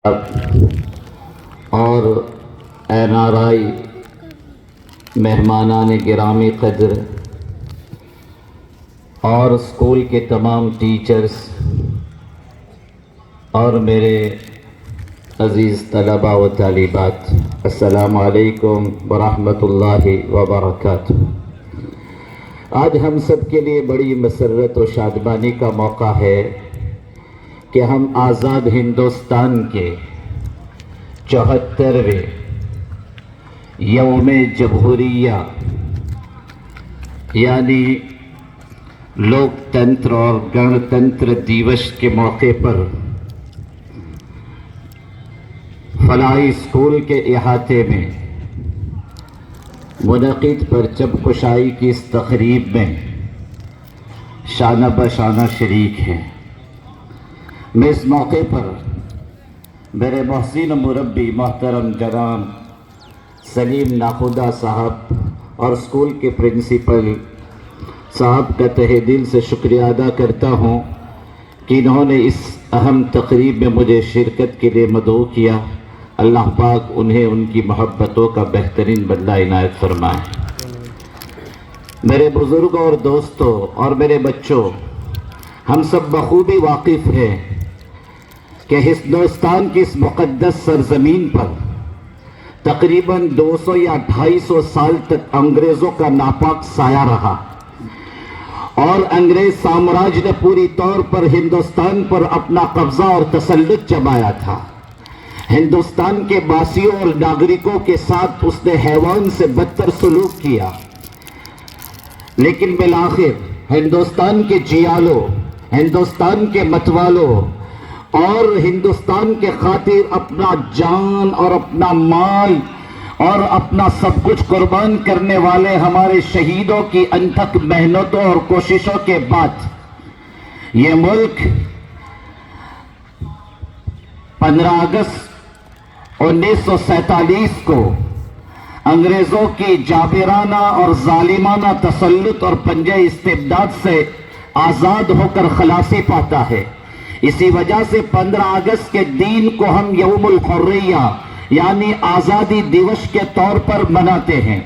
اور N are آئی مہمانان گرامی قدر اور اسکول کے تمام ٹیچرز اور میرے عزیز طلباء و طالبات، السلام علیکم ورحمۃ اللہ وبرکاتہ۔ آج ہم سب کے لیے بڑی مسرت و شادمانی کا موقع ہے کہ ہم آزاد ہندوستان کے 74ویں یوم جمہوریہ یعنی لوک تنتر اور گنتنتر دیوس کے موقع پر فلاحی اسکول کے احاطے میں منعقد پرچم کشائی کی اس تقریب میں شانہ بشانہ شریک ہیں۔ میں اس موقع پر میرے محسن مربی محترم جناب سلیم ناخدا صاحب اور اسکول کے پرنسپل صاحب کا تہہ دل سے شکریہ ادا کرتا ہوں کہ انہوں نے اس اہم تقریب میں مجھے شرکت کے لیے مدعو کیا۔ اللہ پاک انہیں ان کی محبتوں کا بہترین بدلہ عنایت فرمائے۔ میرے بزرگوں اور دوستوں اور میرے بچوں، ہم سب بخوبی واقف ہیں کہ ہندوستان کی اس مقدس سرزمین پر تقریباً 200 یا 250 سال تک انگریزوں کا ناپاک سایہ رہا اور انگریز سامراج نے پوری طور پر ہندوستان پر اپنا قبضہ اور تسلط جمایا تھا۔ ہندوستان کے باسیوں اور ناگرکوں کے ساتھ اس نے حیوان سے بدتر سلوک کیا، لیکن بالآخر ہندوستان کے جیالوں، ہندوستان کے متوالوں اور ہندوستان کے خاطر اپنا جان اور اپنا مال اور اپنا سب کچھ قربان کرنے والے ہمارے شہیدوں کی انتھک محنتوں اور کوششوں کے بعد یہ ملک 15 اگست 1947 کو انگریزوں کی جابرانہ اور ظالمانہ تسلط اور پنجہ استبداد سے آزاد ہو کر خلاصی پاتا ہے۔ اسی وجہ سے 15 اگست کے دن کو ہم یوم الحریہ یعنی آزادی دیوس کے طور پر مناتے ہیں،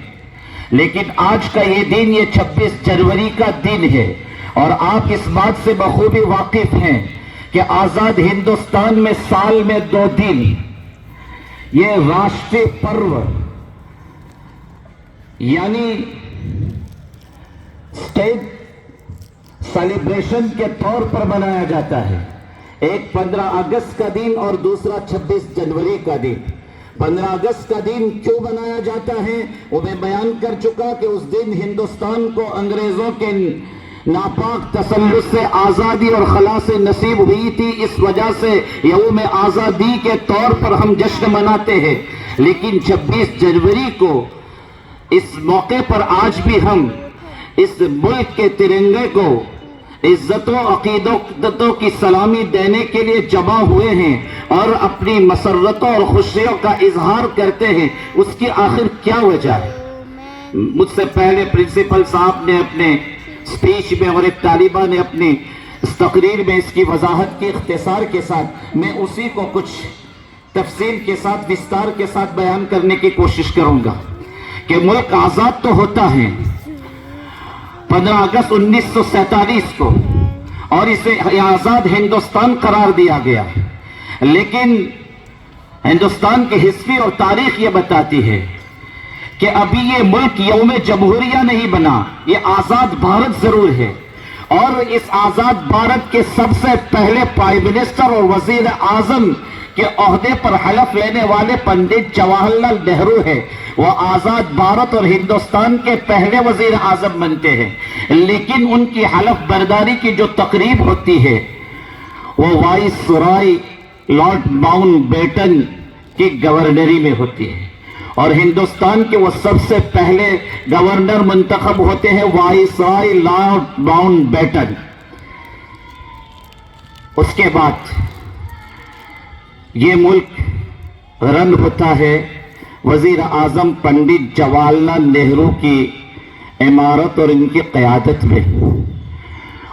لیکن آج کا یہ دن یہ 26 جنوری کا دن ہے اور آپ اس بات سے بخوبی واقف ہیں کہ آزاد ہندوستان میں سال میں 2 دن یہ راشٹری پرو یعنی اسٹیٹ سیلیبریشن کے طور پر منایا جاتا ہے۔ ایک 15 اگست کا دن اور دوسرا 26 جنوری کا دن۔ 15 اگست کا دن کیوں منایا جاتا ہے وہ میں بیان کر چکا کہ اس دن ہندوستان کو انگریزوں کے ناپاک تسلط سے آزادی اور خلاص نصیب ہوئی تھی، اس وجہ سے یوم آزادی کے طور پر ہم جشن مناتے ہیں۔ لیکن 26 جنوری کو اس موقع پر آج بھی ہم اس ملک کے ترنگے کو عزت و عقیدتوں کی سلامی دینے کے لیے جمع ہوئے ہیں اور اپنی مسرتوں اور خوشیوں کا اظہار کرتے ہیں۔ اس کی آخر کیا وجہ ہے؟ مجھ سے پہلے پرنسپل صاحب نے اپنے اسپیچ میں اور ایک طالبہ نے اپنی اس تقریر میں اس کی وضاحت کی اختصار کے ساتھ میں اسی کو کچھ تفصیل کے ساتھ وستار کے ساتھ بیان کرنے کی کوشش کروں گا کہ ملک آزاد تو ہوتا ہے 15 اگست 1947 کو اور اسے آزاد ہندوستان قرار دیا گیا، لیکن ہندوستان کی ہسٹری اور تاریخ یہ بتاتی ہے کہ ابھی یہ ملک یوم جمہوریہ نہیں بنا، یہ آزاد بھارت ضرور ہے۔ اور اس آزاد بھارت کے سب سے پہلے پرائم منسٹر اور وزیر اعظم کے عہدے پر حلف لینے والے پنڈت جواہر لال نہرو ہے۔ وہ آزاد بھارت اور ہندوستان کے پہلے وزیر اعظم بنتے ہیں، لیکن ان کی حلف برداری کی جو تقریب ہوتی ہے وہ وائس رائے لارڈ ماؤنٹ بیٹن کی گورنری میں ہوتی ہے، اور ہندوستان کے وہ سب سے پہلے گورنر منتخب ہوتے ہیں وائس رائے لارڈ ماؤنٹ بیٹن۔ اس کے بعد یہ ملک رن ہوتا ہے وزیر اعظم پنڈت جواہر لال نہرو کی عمارت اور ان کی قیادت میں،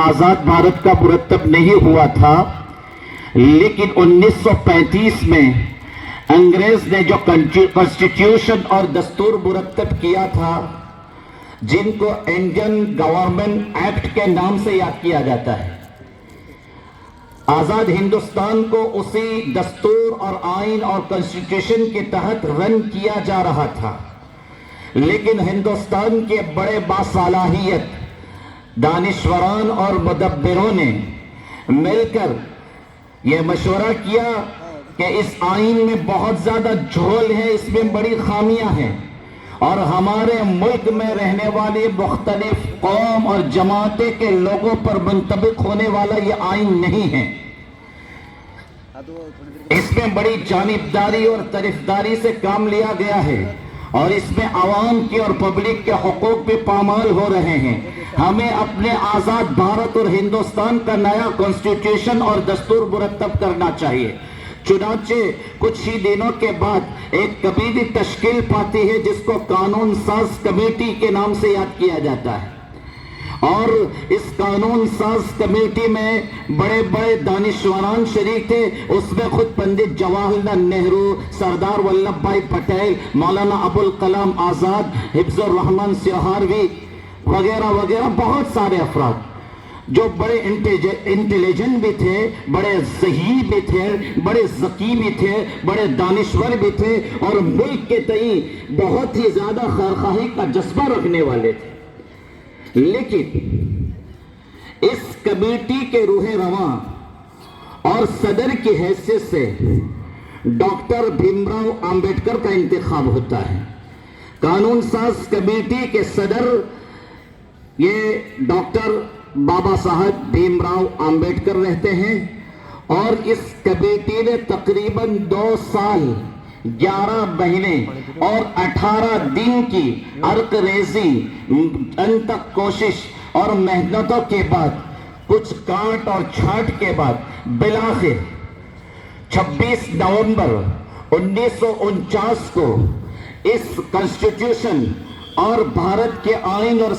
آزاد بھارت کا مرتب نہیں ہوا تھا، لیکن 1935 میں انگریز نے جو کانسٹیٹیوشن اور دستور مرتب کیا تھا، جن کو انڈین گورنمنٹ ایکٹ کے نام سے یاد کیا جاتا ہے، آزاد ہندوستان کو اسی دستور اور آئین اور کانسٹیٹیوشن کے تحت رن کیا جا رہا تھا، لیکن ہندوستان کے بڑے باصلاحیت دانشوران اور مدبروں نے مل کر یہ مشورہ کیا کہ اس آئین میں بہت زیادہ جھول ہے، اس میں بڑی خامیاں ہیں، اور ہمارے ملک میں رہنے والے مختلف قوم اور جماعتیں کے لوگوں پر منطبق ہونے والا یہ آئین نہیں ہے، اس میں بڑی جانبداری اور طرفداری سے کام لیا گیا ہے، اور اس میں عوام کے اور پبلک کے حقوق بھی پامال ہو رہے ہیں۔ ہمیں اپنے آزاد بھارت اور ہندوستان کا نیا کانسٹیٹیوشن اور دستور مرتب کرنا چاہیے۔ چنانچہ کچھ ہی دنوں کے بعد ایک کمیٹی تشکیل پاتی ہے جس کو قانون ساز کمیٹی کے نام سے یاد کیا جاتا ہے، اور اس قانون ساز کمیٹی میں بڑے بڑے دانشوران شریک تھے، اس میں خود پنڈت جواہر لال نہرو، سردار ولبھ بھائی پٹیل، مولانا ابوالکلام آزاد، حفظ الرحمان سیہاروی وغیرہ وغیرہ بہت سارے افراد جو بڑے انٹیلیجنٹ بھی تھے، بڑے ذہین بھی تھے، بڑے ذکی بھی تھے، بڑے دانشور بھی تھے، اور ملک کے تئیں بہت ہی زیادہ خیرخواہی کا جذبہ رکھنے والے تھے۔ لیکن اس کمیٹی کے روح رواں اور صدر کی حیثیت سے ڈاکٹر بھیم راؤ امبیڈکر کا انتخاب ہوتا ہے۔ قانون ساز کمیٹی کے صدر یہ ڈاکٹر بابا صاحب بھیم راؤ امبیڈکر رہتے ہیں، اور اس کمیٹی نے تقریباً 2 سال 11 مہینے اور 18 دن کی عرق ریزی، انتک کوشش اور محنتوں کے بعد، کچھ کاٹ اور چھانٹ کے بعد بالآخر 26 نومبر 1949 کو اس کانسٹیٹیوشن اور بھارت کے آئین اور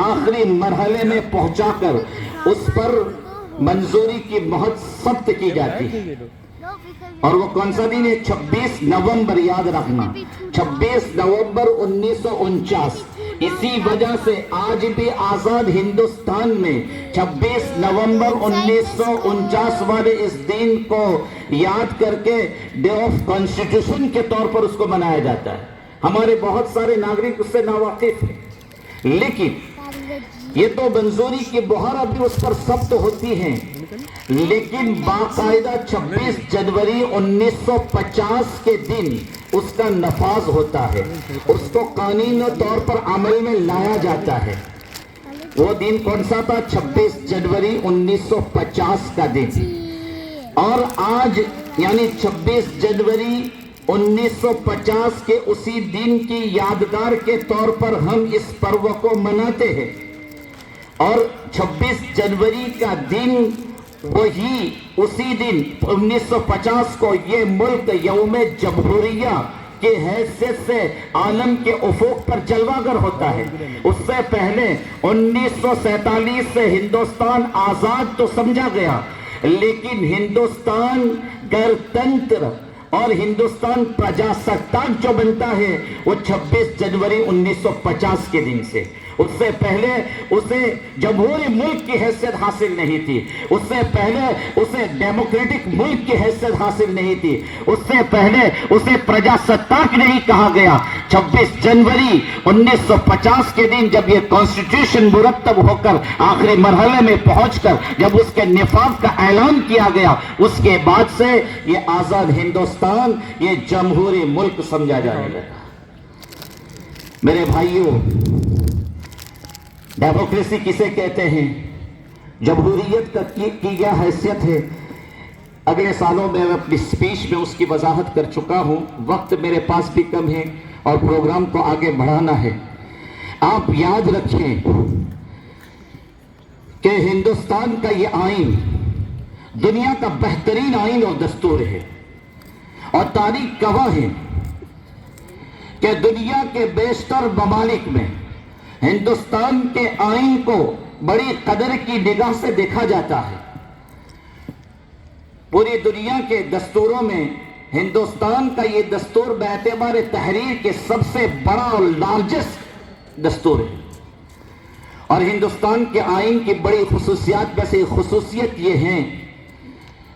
آخری مرحلے میں پہنچا کر اس پر منظوری کی مہر ثبت کی جاتی ہے۔ اور وہ کون سا دن ہے؟ 26 نومبر، یاد رکھنا، 26 نومبر 1949۔ اسی وجہ سے آج بھی آزاد ہندوستان میں 26 نومبر 1949 والے اس دن کو یاد کر کے ڈے آف کانسٹیٹیوشن کے طور پر اس کو منایا جاتا ہے۔ ہمارے بہت سارے ناگرک اس سے ناواقف ہیں، لیکن یہ تو منظوری کی مہر ابھی اس پر ثبت ہوتی ہیں، لیکن باقاعدہ 26 جنوری 1950 کے دن اس کا نفاذ ہوتا ہے، اس کو قانونی طور پر عمل میں لایا جاتا ہے۔ وہ دن کون سا تھا؟ 26 جنوری 1950 کا دن، اور آج یعنی 26 جنوری 1950 کے اسی دن کی یادگار کے طور پر ہم اس پرو کو مناتے ہیں، اور 26 جنوری کا دن وہی اسی دن 1950 کو یہ ملک یوم جمہوریہ کی حیثیت سے عالم کے افق پر جلوہ گر ہوتا ہے۔ اس سے پہلے 1947 سے ہندوستان آزاد تو سمجھا گیا، لیکن ہندوستان گنتنتر اور ہندوستان پرجاستاک جو بنتا ہے وہ 26 جنوری 1950 کے دن سے۔ اس سے پہلے اسے جمہوری ملک کی حیثیت حاصل نہیں تھی، اس سے پہلے اسے ڈیموکریٹک ملک کی حیثیت حاصل نہیں تھی، اس سے پہلے اسے پرجاستاک نہیں کہا گیا۔ 26 جنوری 1950 کے دن جب یہ کانسٹیٹیوشن مرتب ہو کر آخری مرحلے میں پہنچ کر جب اس کے نفاذ کا اعلان کیا گیا، اس کے بعد سے یہ آزاد ہندوستان یہ جمہوری ملک سمجھا جانے لگا۔ میرے بھائیوں، ڈیموکریسی کسے کہتے ہیں؟ جمہوریت کا کی کیا حیثیت ہے؟ اگلے سالوں میں اپنی سپیچ میں اس کی وضاحت کر چکا ہوں، وقت میرے پاس بھی کم ہے اور پروگرام کو آگے بڑھانا ہے۔ آپ یاد رکھیں کہ ہندوستان کا یہ آئین دنیا کا بہترین آئین اور دستور ہے، اور تاریخ گواہ ہے کہ دنیا کے بیشتر ممالک میں ہندوستان کے آئین کو بڑی قدر کی نگاہ سے دیکھا جاتا ہے۔ پوری دنیا کے دستوروں میں ہندوستان کا یہ دستور باعتبار تحریر کے سب سے بڑا اور لارجسٹ دستور ہے، اور ہندوستان کے آئین کی بڑی خصوصیات میں سے خصوصیت یہ ہے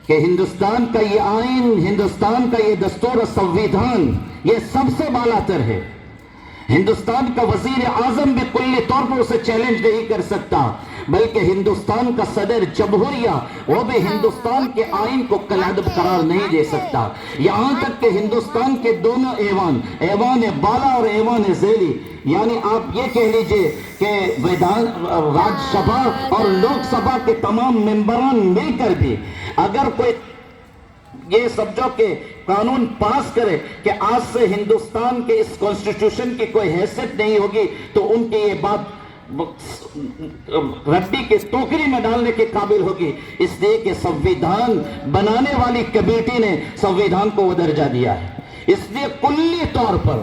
کہ ہندوستان کا یہ آئین، ہندوستان کا یہ دستور اور سنویدھان یہ سب سے بالا تر ہے۔ ہندوستان کا وزیر اعظم بھی کلی طور پر اسے چیلنج نہیں کر سکتا، بلکہ ہندوستان کا صدر جمہوریہ وہ بھی ہندوستان کے آئین کو کلعدب قرار نہیں دے سکتا۔ یہاں تک کہ ہندوستان کے دونوں ایوان، ایوان بالا اور ایوان ذیلی، یعنی آپ یہ کہہ لیجئے کہ راج سبھا اور لوک سبھا کے تمام ممبران مل کر بھی اگر کوئی یہ سمجھو کہ قانون پاس کرے کہ آج سے ہندوستان کے اس کانسٹیٹیوشن کی کوئی حیثیت نہیں ہوگی، تو ان کی یہ بات رڈی کے ٹوکری میں ڈالنے کے قابل ہوگی، اس لیے کہ سنویدھان بنانے والی کمیٹی نے سنویدھان کو وہ درجہ دیا ہے۔ اس لیے کلی طور پر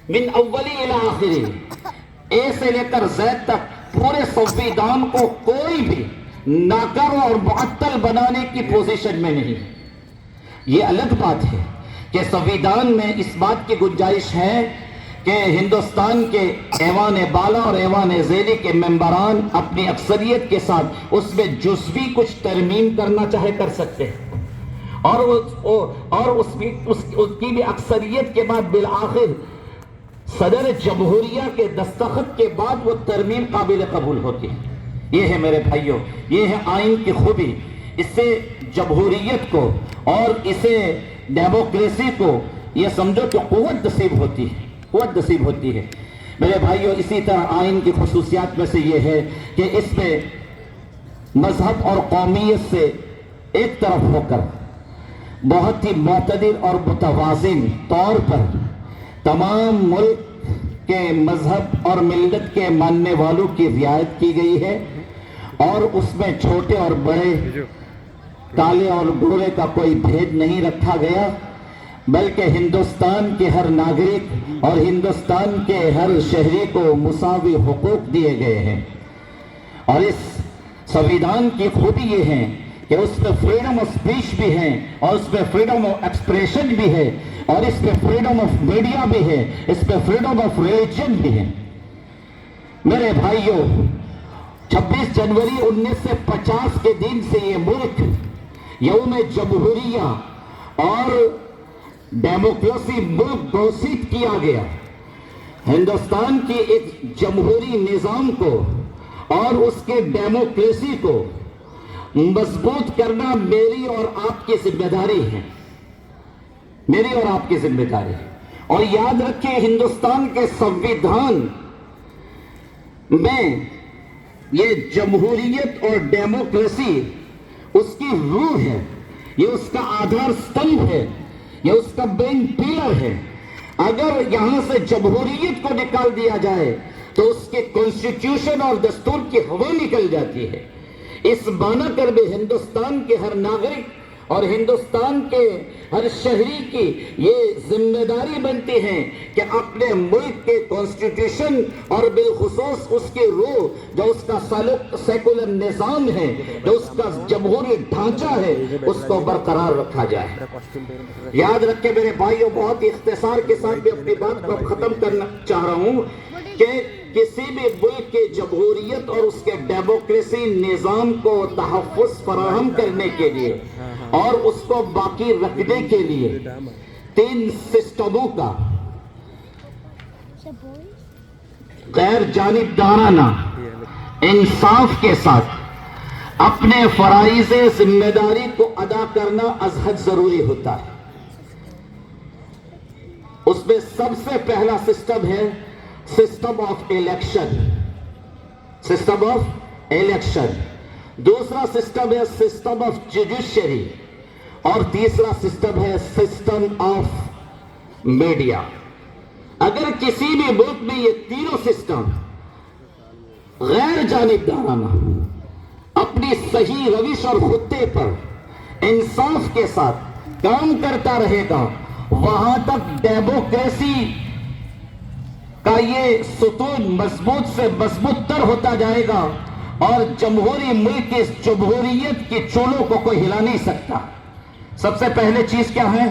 من اولی الی آخری، اے سے لے کر زید تک پورے سنویدھان کو کوئی بھی ناکر اور معطل بنانے کی پوزیشن میں نہیں ہے۔ یہ الگ بات ہے کہ سنویدھان میں اس بات کی گنجائش ہے کہ ہندوستان کے ایوان بالا اور ایوان ذیلی کے ممبران اپنی اکثریت کے ساتھ اس میں جزوی کچھ ترمیم کرنا چاہے کر سکتے ہیں، اور اس کی بھی اکثریت کے بعد بالآخر صدر جمہوریہ کے دستخط کے بعد وہ ترمیم قابل قبول ہوتی ہے۔ یہ ہے میرے بھائیوں، یہ ہے آئین کی خوبی۔ اس سے جمہوریت کو اور اسے ڈیموکریسی کو یہ سمجھو کہ قوت نصیب ہوتی ہے، قوت نصیب ہوتی ہے۔ میرے بھائیوں، اسی طرح آئین کی خصوصیات میں سے یہ ہے کہ اس میں مذہب اور قومیت سے ایک طرف ہو کر بہت ہی معتدل اور متوازن طور پر تمام ملک کے مذہب اور ملت کے ماننے والوں کی رعایت کی گئی ہے، اور اس میں چھوٹے اور بڑے، کالے اور گورے کا کوئی بھید نہیں رکھا گیا، بلکہ ہندوستان کے ہر ناگرک اور ہندوستان کے ہر شہری کو مساوی حقوق دیے گئے ہیں۔ اور اس سنویدھان کی خوبی یہ ہے کہ اس میں فریڈم آف اسپیچ بھی ہے، اور اس میں فریڈم آف ایکسپریشن بھی ہے، اور اس میں فریڈم آف میڈیا بھی ہے، اس میں فریڈم آف ریلیجن بھی ہے۔ میرے بھائیوں، 26 جنوری 1950 کے دن سے یہ ملک یوم جمہوریہ اور ڈیموکریسی ملک گھوشت کیا گیا۔ ہندوستان کی ایک جمہوری نظام کو اور اس کے ڈیموکریسی کو مضبوط کرنا میری اور آپ کی ذمہ داری ہے، میری اور آپ کی ذمہ داری ہے۔ اور یاد رکھیں، ہندوستان کے سنویدھان میں یہ جمہوریت اور ڈیموکریسی اس کی روح ہے، یہ اس کا آدھار ستمبھ ہے، یہ اس کا مین پیلر ہے۔ اگر یہاں سے جمہوریت کو نکال دیا جائے تو اس کے کانسٹیٹیوشن اور دستور کی ہوا نکل جاتی ہے۔ اس معنی کر بھی ہندوستان کے ہر ناگرک اور ہندوستان کے ہر شہری کی یہ ذمہ داری بنتی ہے کہ اپنے ملک کے کانسٹیٹیوشن اور بالخصوص اس کی روح، جو اس کا سیکولر نظام ہے، جو اس کا جمہوری ڈھانچہ ہے، اس کو برقرار رکھا جائے۔ یاد رکھیں میرے بھائیوں، بہت ہی اختصار کے ساتھ بھی اپنی بات کو ختم کرنا چاہ رہا ہوں کہ کسی بھی ملک کے جمہوریت اور اس کے ڈیموکریسی نظام کو تحفظ فراہم کرنے کے لیے اور اس کو باقی رکھنے کے لیے 3 سسٹموں کا غیر جانبدارانہ انصاف کے ساتھ اپنے فرائض ذمہ داری کو ادا کرنا از حد ضروری ہوتا ہے۔ اس میں سب سے پہلا سسٹم ہے system of election, system of election. دوسرا سسٹم ہے سسٹم آف جوڈیشری، اور تیسرا سسٹم ہے سسٹم آف میڈیا۔ اگر کسی بھی ملک میں یہ تینوں سسٹم غیر جانبدارانہ اپنی صحیح روش اور خطے پر انصاف کے ساتھ کام کرتا رہے گا، وہاں تک ڈیموکریسی کا یہ ستون مضبوط سے مضبوط تر ہوتا جائے گا اور جمہوری ملک کی جمہوریت کی چولوں کو کوئی ہلا نہیں سکتا۔ سب سے پہلے چیز کیا ہے؟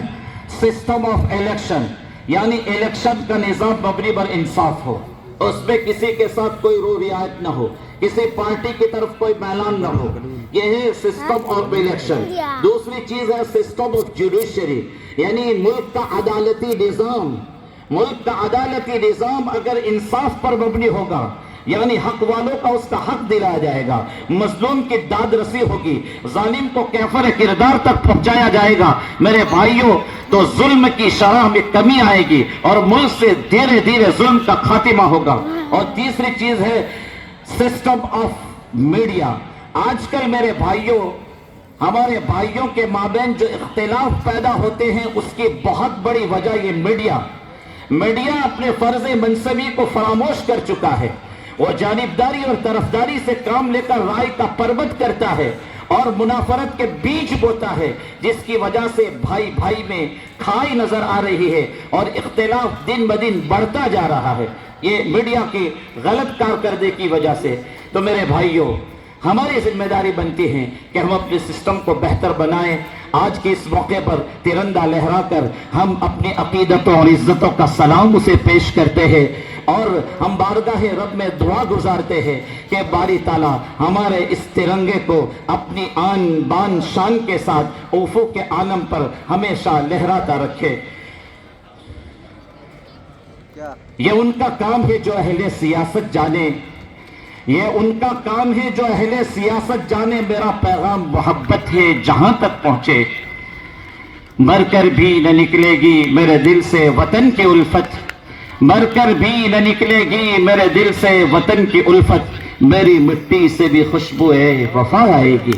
سسٹم آف الیکشن، یعنی الیکشن کا نظام مبنی بر انصاف ہو، اس میں کسی کے ساتھ کوئی رو رعایت نہ ہو، کسی پارٹی کی طرف کوئی میلان نہ ہو، یہ ہے سسٹم آف الیکشن۔ دوسری چیز ہے سسٹم آف جوڈیشری، یعنی ملک کا عدالتی نظام۔ ملک کا عدالتی نظام اگر انصاف پر مبنی ہوگا، یعنی حق والوں کا اس کا حق دلایا جائے گا، مظلوم کی داد رسی ہوگی، ظالم کو کیفر کردار تک پہنچایا جائے گا میرے بھائیوں، تو ظلم کی شرح میں کمی آئے گی اور ملک سے دھیرے دھیرے ظلم کا خاتمہ ہوگا۔ اور تیسری چیز ہے سسٹم آف میڈیا۔ آج کل میرے بھائیوں، ہمارے بھائیوں کے مابین جو اختلاف پیدا ہوتے ہیں اس کی بہت بڑی وجہ یہ میڈیا اپنے فرض منصبی کو فراموش کر چکا ہے۔ وہ جانبداری اور طرفداری سے کام لے کر رائے کا پربت کرتا ہے اور منافرت کے بیج بوتا ہے، جس کی وجہ سے بھائی بھائی میں کھائی نظر آ رہی ہے اور اختلاف دن بدن بڑھتا جا رہا ہے، یہ میڈیا کی غلط کارکردگی کی وجہ سے۔ تو میرے بھائیوں، ہماری ذمہ داری بنتی ہے کہ ہم اپنے سسٹم کو بہتر بنائیں۔ آج کے اس موقع پر ترنگا لہرا کر ہم اپنی عقیدتوں اور عزتوں کا سلام اسے پیش کرتے ہیں اور ہم بارگاہ رب میں دعا گزارتے ہیں کہ باری تعالیٰ ہمارے اس ترنگے کو اپنی آن بان شان کے ساتھ افق کے عالم پر ہمیشہ لہراتا رکھے۔ یہ ان کا کام ہے جو اہل سیاست جانے، یہ ان کا کام ہے جو اہل سیاست جانے، میرا پیغام محبت ہے جہاں تک پہنچے، مر کر بھی نہ نکلے گی میرے دل سے وطن کی الفت، مر کر بھی نہ نکلے گی میرے دل سے وطن کی الفت، میری مٹی سے بھی خوشبو وفا آئے گی۔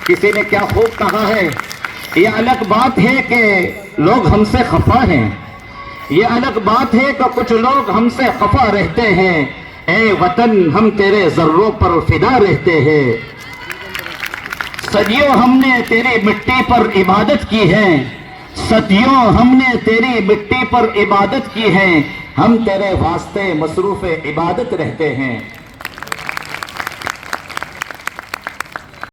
کسی نے کیا خوب کہا ہے، یہ الگ بات ہے کہ لوگ ہم سے خفا ہیں، یہ الگ بات ہے کہ کچھ لوگ ہم سے خفا رہتے ہیں، اے وطن ہم تیرے ذروں پر فدا رہتے ہیں، صدیوں ہم نے تیری مٹی پر عبادت کی ہے، صدیوں ہم نے تیری مٹی پر عبادت کی ہے، ہم تیرے واسطے مصروف عبادت رہتے ہیں۔